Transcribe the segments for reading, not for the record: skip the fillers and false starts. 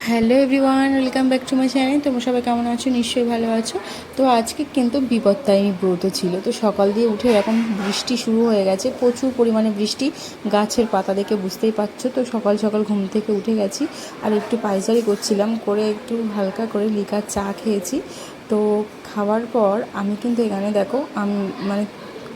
Hello everyone, welcome back to my channel. তোমরা সবাই কেমন আছো? নিশ্চয়ই ভালো আছো। তো আজকে কিন্তু বিপত্তারিণী ব্রত ছিল। তো সকাল দিয়ে উঠে এরকম বৃষ্টি শুরু হয়ে গেছে, প্রচুর পরিমাণে বৃষ্টি। গাছের পাতা দেখে বুঝতেই পারছো। তো সকাল সকাল ঘুম থেকে উঠে গেছি আর একটু পায়চারি করছিলাম, করে একটু হালকা করে লিকার চা খেয়েছি। তো খাওয়ার পর আমি কিন্তু এখানে দেখো আমি মানে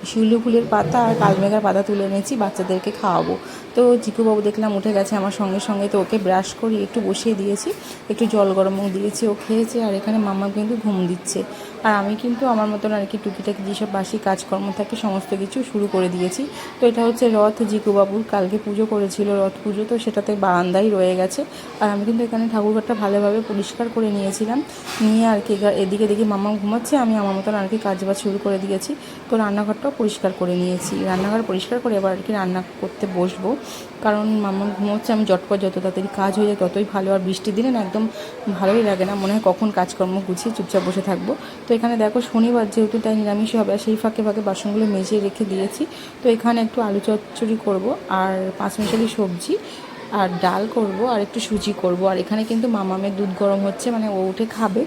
শিউলি ফুলের পাতা আর কালমেঘার পাতা তুলে এনেছি, বাচ্চাদেরকে খাওয়াবো। তো জিকুবাবু দেখলাম উঠে গেছে আমার সঙ্গে সঙ্গে, তো ওকে ব্রাশ করিয়ে একটু বসিয়ে দিয়েছি, একটু জল গরমও দিয়েছি, ও খেয়েছে। আর এখানে মাম্মা কিন্তু ঘুম দিচ্ছে। আর আমি কিন্তু আমার মতন আর কি টুকিটাকি যেসব বাসি কাজকর্ম থাকে সমস্ত কিছু শুরু করে দিয়েছি। তো এটা হচ্ছে রথ, জিকুবাবুর কালকে পুজো করেছিল, রথ পুজো, তো সেটাতে বারান্দাই রয়ে গেছে। আর আমি কিন্তু এখানে ঠাকুরঘরটা ভালোভাবে পরিষ্কার করে নিয়েছিলাম, নিয়ে আর কি এদিকে দেখি মাম্মা ঘুমাচ্ছে, আমি আমার মতন আর কি কাজবাজ শুরু করে দিয়েছি। তো রান্নাঘরটাও পরিষ্কার করে নিয়েছি, রান্নাঘর পরিষ্কার করে এবার আর কি রান্না করতে বসবো, কারণ মাম্মা ঘুমোচ্ছে। আমি চটপট যত তাড়াতাড়ি কাজ হয়ে যায় ততই ভালো। আর বৃষ্টির দিনে না একদম ভালোই লাগে না, মনে হয় কখন কাজকর্ম গুছিয়ে চুপচাপ বসে থাকবো। তো এখানে দেখো শনিবার যেহেতু, তাই নিরামিষ হবে, আর সেই ফাঁকে ফাঁকে বাসনগুলো মেজে রেখে দিয়েছি। তো এখানে একটু আলু চচ্চড়ি করবো আর পাঁচমিশালি সবজি আর ডাল করব আর একটু সুজি করব। আর এখানে কিন্তু মামামের দুধ গরম হচ্ছে, মানে ও উঠে খাবে।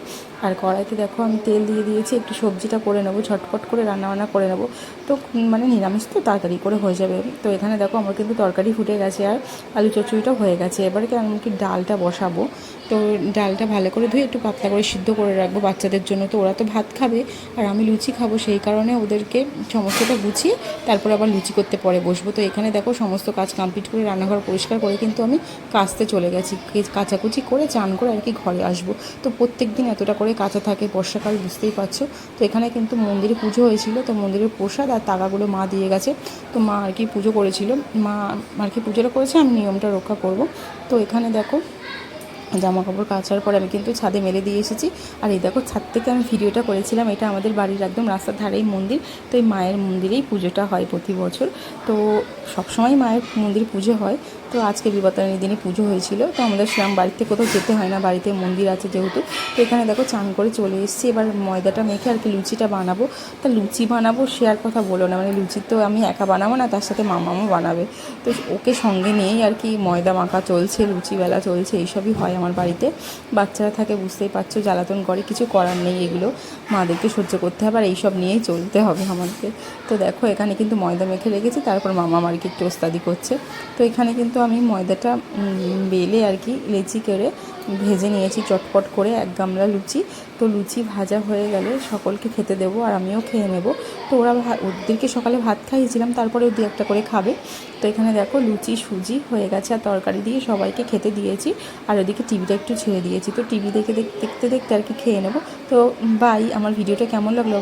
আর কড়াইতে দেখো আমি তেল দিয়ে দিয়েছি, একটু সবজিটা করে নেবো, ঝটপট করে রান্নাবান্না করে নেবো। তো মানে নিরামিষ তো তাড়াতাড়ি করে হয়ে যাবে। তো এখানে দেখো আমার কিন্তু তরকারি ফুটে গেছে আর আলু চচ্চড়িটাও হয়ে গেছে। এবারে কি আমি কি ডালটা বসাবো। তো ডালটা ভালো করে ধুয়ে একটু পাতলা করে সিদ্ধ করে রাখবো বাচ্চাদের জন্য। তো ওরা তো ভাত খাবে আর আমি লুচি খাবো, সেই কারণে ওদেরকে সমস্তটা গুছিয়ে তারপর আবার লুচি করতে পরে বসবো। তো এখানে দেখো সমস্ত কাজ কমপ্লিট করে রান্নাঘর পরিষ্কার করে কিন্তু আমি কাচতে চলে গেছি, কাচাকুচি করে চান করে আর কি ঘরে আসবো। তো প্রত্যেক দিন এতটা করে কাঁচা থাকে, বর্ষাকাল বুঝতেই পারছো। তো এখানে কিন্তু মন্দিরে পুজো হয়েছিল, তো মন্দিরের প্রসাদ আর টাকাগুলো মা দিয়ে গেছে। তো মা আর কি পুজো করেছিল, মা আর কি পুজোটা করেছে, আমি নিয়মটা রক্ষা করব। তো এখানে দেখো জামা কাপড় কাচার পর আমি কিন্তু ছাদে মেলে দিয়ে এসেছি। আর এই দেখো ছাদ থেকে আমি ভিডিওটা করেছিলাম, এটা আমাদের বাড়ির একদম রাস্তার ধারেই মন্দির। তো এই মায়ের মন্দিরেই পুজোটা হয় প্রতি বছর। তো সবসময় মায়ের মন্দির পুজো হয়। তো আজকে বিপত্তারিণী দিনে পুজো হয়েছিল। তো আমাদের সেরকম বাড়িতে কোথাও যেতে হয় না, বাড়িতে মন্দির আছে যেহেতু। তো এখানে দেখো চান করে চলে এসেছি, এবার ময়দাটা মেখে আর কি লুচিটা বানাবো। তা লুচি বানাবো সে আর কথা বলো না, মানে লুচি তো আমি একা বানাবো না, তার সাথে মামাও বানাবে। তো ওকে সঙ্গে নিয়েই আর কি ময়দা মাখা চলছে, লুচি বেলা চলছে, এইসবই হয় আমার বাড়িতে। বাচ্চারা থাকে বুঝতেই পারছো, জ্বালাতন করে, কিছু করার নেই, এগুলো মাদেরকে সহ্য করতে হবে আর এইসব নিয়েই চলতে হবে আমাদেরকে। তো দেখো এখানে কিন্তু ময়দা মেখে রেখেছি, তারপর মামা আর কি একটু ওস্তাদি করছে। তো এখানে কিন্তু আমি ময়দাটা বেলে আর কি লেচি করে ভেজে নিয়েছি চটপট করে, এক গামলা লুচি। তো লুচি ভাজা হয়ে গেলে সকলকে খেতে দেবো আর আমিও খেয়ে নেব। তো ওদেরকে সকালে ভাত খাইয়েছিলাম, তারপরেও দু একটা করে খাবে। তো এখানে দেখো লুচি সুজি হয়ে গেছে আর তরকারি দিয়ে সবাইকে খেতে দিয়েছি। আর ওদিকে টিভিটা একটু ছেড়ে দিয়েছি। তো টিভি দেখতে দেখতে আর কি খেয়ে নেবো। তো বাই, আমার ভিডিওটা কেমন লাগলো